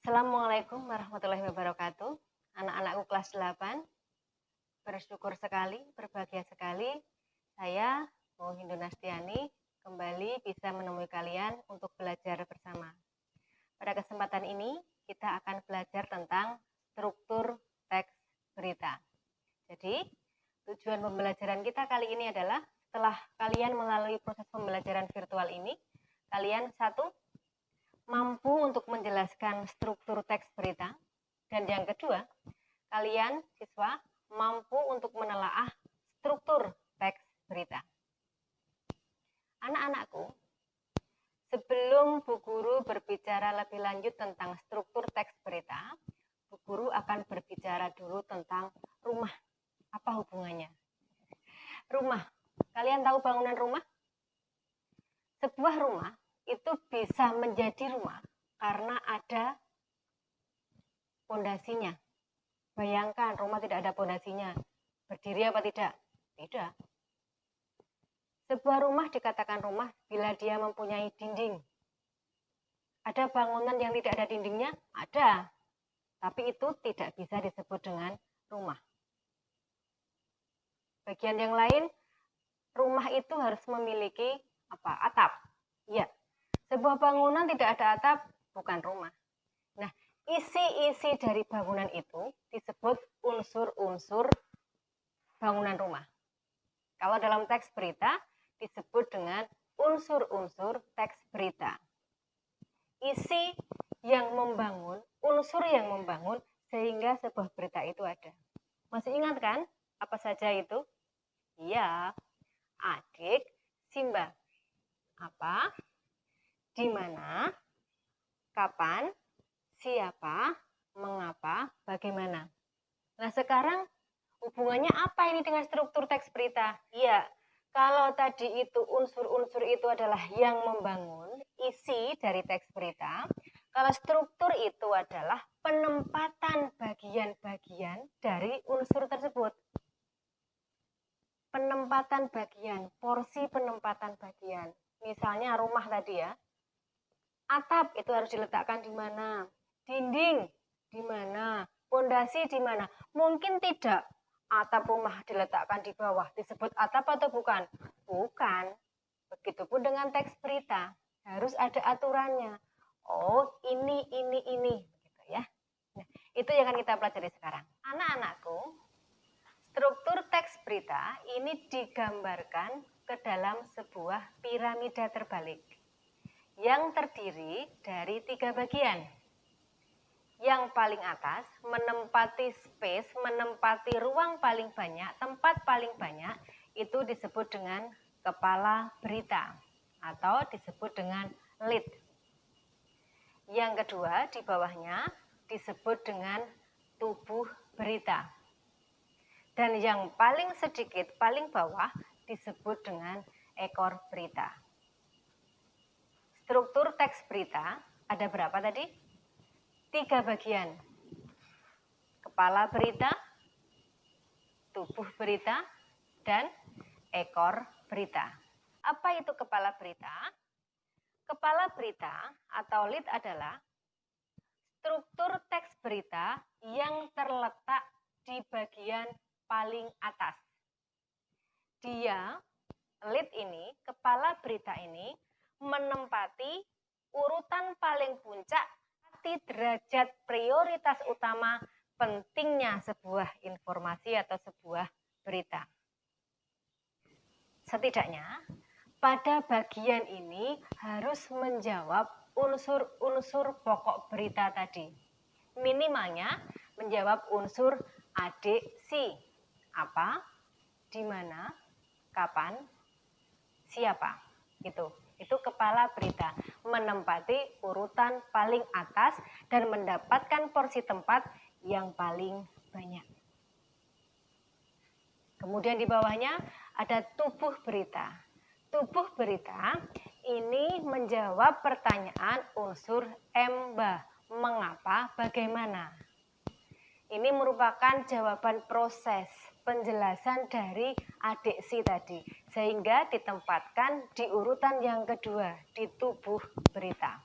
Assalamualaikum warahmatullahi wabarakatuh. Anak-anakku kelas 8, bersyukur sekali, berbahagia sekali. Saya, Hindu Nastiani, kembali bisa menemui kalian untuk belajar bersama. Pada kesempatan ini, kita akan belajar tentang struktur teks berita. Jadi, tujuan pembelajaran kita kali ini adalah setelah kalian melalui proses pembelajaran virtual ini, kalian satu, mampu untuk menjelaskan struktur teks berita, dan yang kedua, kalian siswa mampu untuk menelaah struktur teks berita. Anak-anakku, sebelum Bu Guru berbicara lebih lanjut tentang struktur teks berita, Bu Guru akan berbicara dulu tentang rumah. Apa hubungannya? Rumah. Kalian tahu bangunan rumah? Sebuah rumah itu bisa menjadi rumah karena ada pondasinya. Bayangkan rumah tidak ada pondasinya, berdiri apa tidak? Tidak. Sebuah rumah dikatakan rumah bila dia mempunyai dinding. Ada bangunan yang tidak ada dindingnya? Ada. Tapi itu tidak bisa disebut dengan rumah. Bagian yang lain, rumah itu harus memiliki atap. Ya. Sebuah bangunan tidak ada atap, bukan rumah. Nah, isi-isi dari bangunan itu disebut unsur-unsur bangunan rumah. Kalau dalam teks berita, disebut dengan unsur-unsur teks berita. Isi yang membangun, unsur yang membangun, sehingga sebuah berita itu ada. Masih ingat kan? Apa saja itu? Iya, adik, Simba. Apa? Di mana, kapan, siapa, mengapa, bagaimana. Nah, sekarang hubungannya apa ini dengan struktur teks berita? Iya, kalau tadi itu unsur-unsur itu adalah yang membangun isi dari teks berita, kalau struktur itu adalah penempatan bagian-bagian dari unsur tersebut. Penempatan bagian, porsi penempatan bagian. Misalnya rumah tadi ya. Atap itu harus diletakkan di mana? Dinding di mana? Pondasi di mana? Mungkin tidak atap rumah diletakkan di bawah. Disebut atap atau bukan? Bukan. Begitupun dengan teks berita. Harus ada aturannya. Oh, ini. Begitu ya. Nah, itu yang akan kita pelajari sekarang. Anak-anakku, struktur teks berita ini digambarkan ke dalam sebuah piramida terbalik yang terdiri dari 3 bagian. Yang paling atas menempati space, menempati ruang paling banyak, tempat paling banyak, itu disebut dengan kepala berita atau disebut dengan lead. Yang kedua di bawahnya disebut dengan tubuh berita. Dan yang paling sedikit, paling bawah disebut dengan ekor berita. Struktur teks berita ada berapa tadi? 3 bagian. Kepala berita, tubuh berita, dan ekor berita. Apa itu kepala berita? Kepala berita atau lead adalah struktur teks berita yang terletak di bagian paling atas. Dia, lead ini, kepala berita ini, menempati urutan paling puncak di derajat prioritas utama pentingnya sebuah informasi atau sebuah berita. Setidaknya pada bagian ini harus menjawab unsur-unsur pokok berita tadi. Minimalnya menjawab unsur adik si. Apa, di mana, kapan, siapa. Itu kepala berita, menempati urutan paling atas dan mendapatkan porsi tempat yang paling banyak. Kemudian di bawahnya ada tubuh berita. Tubuh berita ini menjawab pertanyaan unsur emba, mengapa, bagaimana. Ini merupakan jawaban proses penjelasan dari adik si tadi, sehingga ditempatkan di urutan yang kedua di tubuh berita.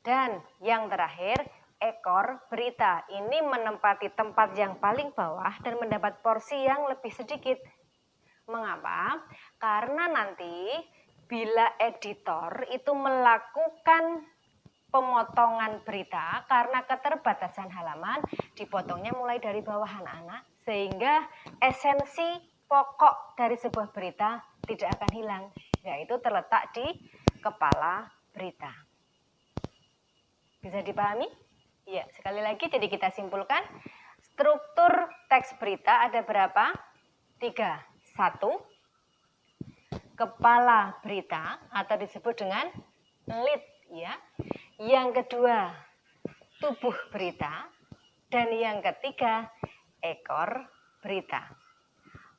Dan yang terakhir, ekor berita. Ini menempati tempat yang paling bawah dan mendapat porsi yang lebih sedikit. Mengapa? Karena nanti bila editor itu melakukan pemotongan berita karena keterbatasan halaman, dipotongnya mulai dari bawah anak-anak, sehingga esensi pokok dari sebuah berita tidak akan hilang, yaitu terletak di kepala berita. Bisa dipahami? Ya, sekali lagi jadi kita simpulkan, struktur teks berita ada berapa? 3. 1. Kepala berita atau disebut dengan lead, ya. Yang kedua, tubuh berita. Dan yang ketiga, ekor berita.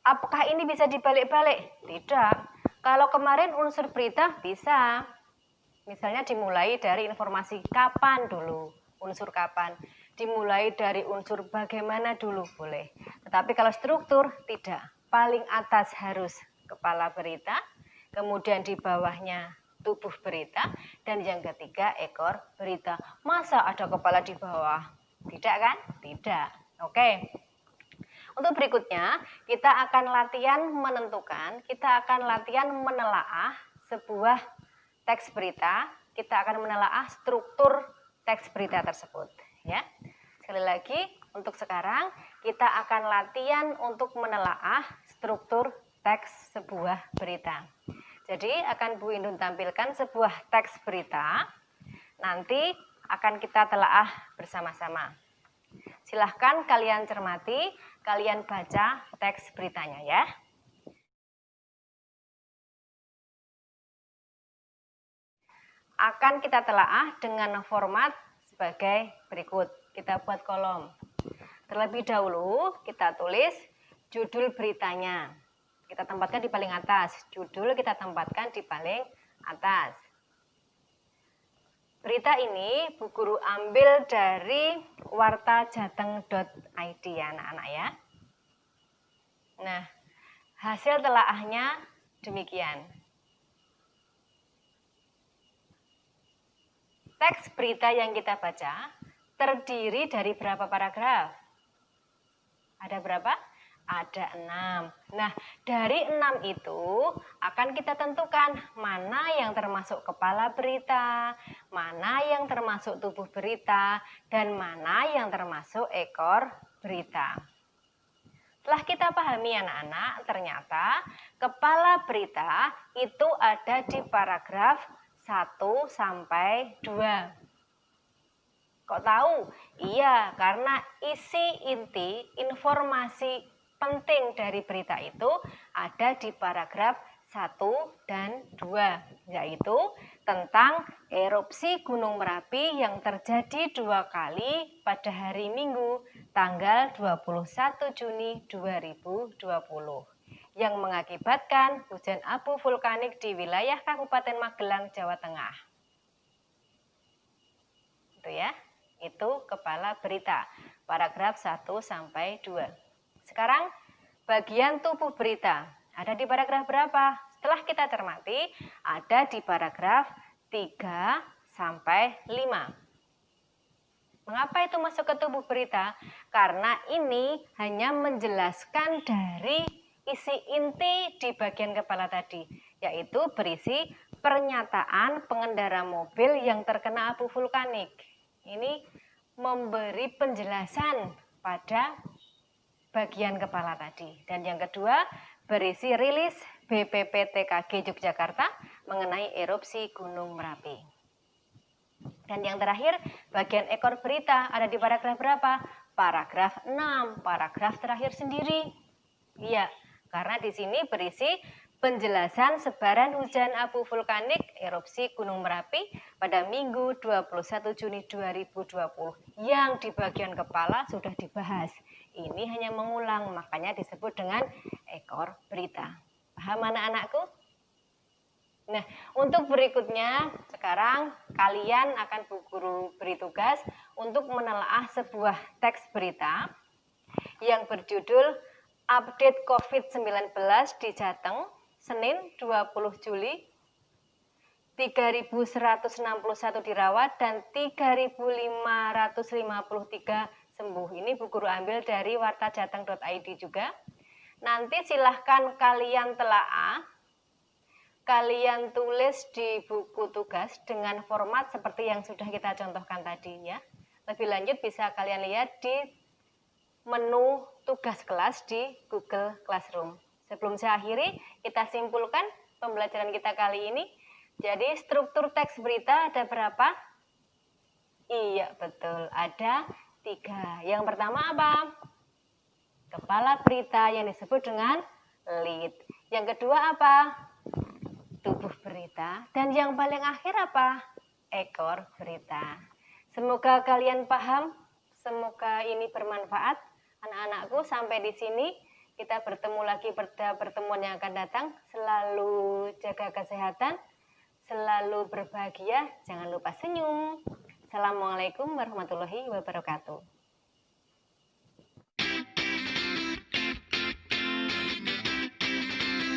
Apakah ini bisa dibalik-balik? Tidak. Kalau kemarin unsur berita bisa. Misalnya dimulai dari informasi kapan dulu, unsur kapan. Dimulai dari unsur bagaimana dulu, boleh. Tetapi kalau struktur, tidak. Paling atas harus kepala berita, kemudian di bawahnya tubuh berita, dan yang ketiga ekor berita. Masa ada kepala di bawah? Tidak kan? Tidak. Oke. Untuk berikutnya, kita akan latihan menentukan, kita akan latihan menelaah sebuah teks berita, kita akan menelaah struktur teks berita tersebut. Ya. Sekali lagi, untuk sekarang kita akan latihan untuk menelaah struktur teks sebuah berita. Jadi akan Bu Indun tampilkan sebuah teks berita, nanti akan kita telaah bersama-sama. Silahkan kalian cermati, kalian baca teks beritanya ya. Akan kita telaah dengan format sebagai berikut. Kita buat kolom. Terlebih dahulu kita tulis judul beritanya. Kita tempatkan di paling atas. Judul kita tempatkan di paling atas. Berita ini Bu Guru ambil dari wartajateng.id ya anak-anak ya. Nah, hasil telaahnya demikian. Teks berita yang kita baca terdiri dari berapa paragraf? Ada berapa? Ada 6. Nah, dari 6 itu akan kita tentukan mana yang termasuk kepala berita, mana yang termasuk tubuh berita, dan mana yang termasuk ekor berita. Setelah kita pahami anak-anak, ternyata kepala berita itu ada di paragraf 1 sampai 2. Kok tahu? Iya, karena isi inti informasi penting dari berita itu ada di paragraf 1 dan 2, yaitu tentang erupsi Gunung Merapi yang terjadi 2 kali pada hari Minggu tanggal 21 Juni 2020 yang mengakibatkan hujan abu vulkanik di wilayah Kabupaten Magelang, Jawa Tengah. Itu ya. Itu kepala berita, paragraf 1 sampai 2. Sekarang bagian tubuh berita, ada di paragraf berapa? Setelah kita cermati, ada di paragraf 3 sampai 5. Mengapa itu masuk ke tubuh berita? Karena ini hanya menjelaskan dari isi inti di bagian kepala tadi, yaitu berisi pernyataan pengendara mobil yang terkena abu vulkanik. Ini memberi penjelasan pada bagian kepala tadi. Dan yang kedua, berisi rilis BPPTKG Yogyakarta mengenai erupsi Gunung Merapi. Dan yang terakhir, bagian ekor berita ada di paragraf berapa? Paragraf 6, paragraf terakhir sendiri. Iya, karena di sini berisi penjelasan sebaran hujan abu vulkanik erupsi Gunung Merapi pada Minggu 21 Juni 2020 yang di bagian kepala sudah dibahas. Ini hanya mengulang, makanya disebut dengan ekor berita. Paham anak-anakku? Nah, untuk berikutnya sekarang kalian akan Bu Guru beri tugas untuk menelaah sebuah teks berita yang berjudul Update COVID-19 di Jateng Senin 20 Juli 3.161 dirawat, dan 3.553 sembuh. Ini Bu Guru ambil dari wartajateng.id juga. Nanti silahkan kalian telaah, kalian tulis di buku tugas dengan format seperti yang sudah kita contohkan tadi ya. Lebih lanjut bisa kalian lihat di menu tugas kelas di Google Classroom. Sebelum saya akhiri, kita simpulkan pembelajaran kita kali ini. Jadi struktur teks berita ada berapa? Iya betul, ada 3. Yang pertama apa? Kepala berita yang disebut dengan lead. Yang kedua apa? Tubuh berita. Dan yang paling akhir apa? Ekor berita. Semoga kalian paham, semoga ini bermanfaat. Anak-anakku, sampai di sini kita bertemu lagi pada pertemuan yang akan datang. Selalu jaga kesehatan, selalu berbahagia, jangan lupa senyum. Assalamualaikum warahmatullahi wabarakatuh.